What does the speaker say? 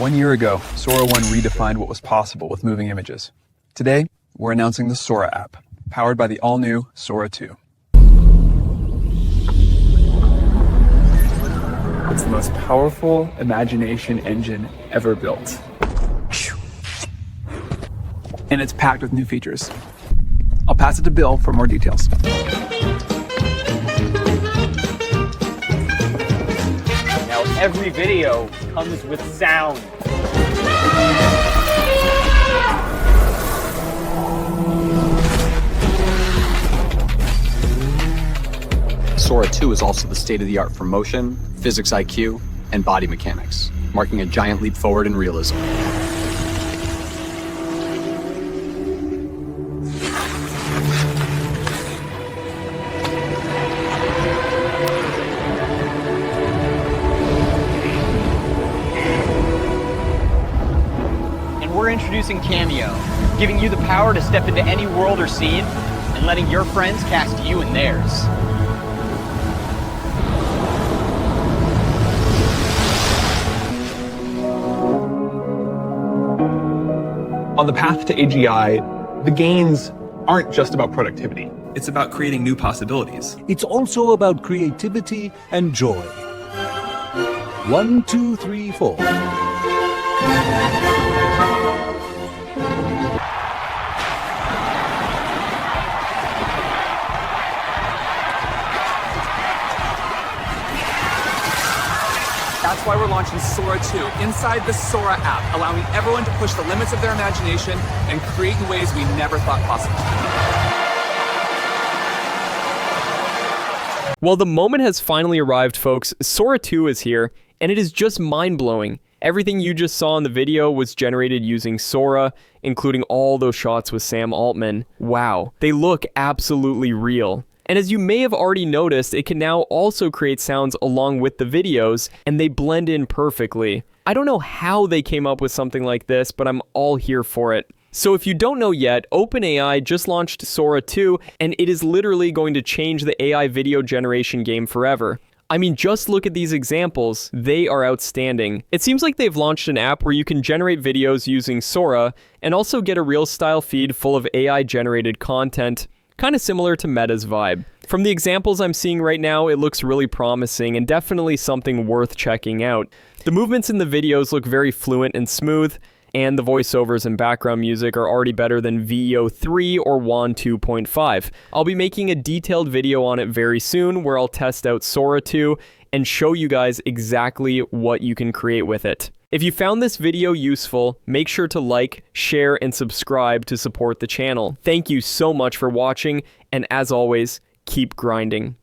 1 year ago, Sora 1 redefined what was possible with moving images. Today, we're announcing the Sora app, powered by the all-new Sora 2. It's the most powerful imagination engine ever built. And it's packed with new features. I'll pass it to Bill for more details. Now every video comes with sound. Sora 2 is also the state-of-the-art for motion, physics IQ, and body mechanics, marking a giant leap forward in realism. And we're introducing Cameo, giving you the power to step into any world or scene and letting your friends cast you in theirs. On the path to AGI, the gains aren't just about productivity. It's about creating new possibilities. It's also about creativity and joy. 1, 2, 3, 4. That's why we're launching Sora 2 inside the Sora app, allowing everyone to push the limits of their imagination and create in ways we never thought possible. Well, the moment has finally arrived, folks. Sora 2 is here, and it is just mind-blowing. Everything you just saw in the video was generated using Sora, including all those shots with Sam Altman. Wow, they look absolutely real. And as you may have already noticed, it can now also create sounds along with the videos, and they blend in perfectly. I don't know how they came up with something like this, but I'm all here for it. So if you don't know yet, OpenAI just launched Sora 2, and it is literally going to change the AI video generation game forever. I mean, just look at these examples. They are outstanding. It seems like they've launched an app where you can generate videos using Sora, and also get a real-style feed full of AI-generated content. Kind of similar to Meta's vibe. From the examples I'm seeing right now, it looks really promising and definitely something worth checking out. The movements in the videos look very fluent and smooth, and the voiceovers and background music are already better than VEO 3 or WAN 2.5. I'll be making a detailed video on it very soon where I'll test out Sora 2 and show you guys exactly what you can create with it. If you found this video useful, make sure to like, share, and subscribe to support the channel. Thank you so much for watching, and as always, keep grinding.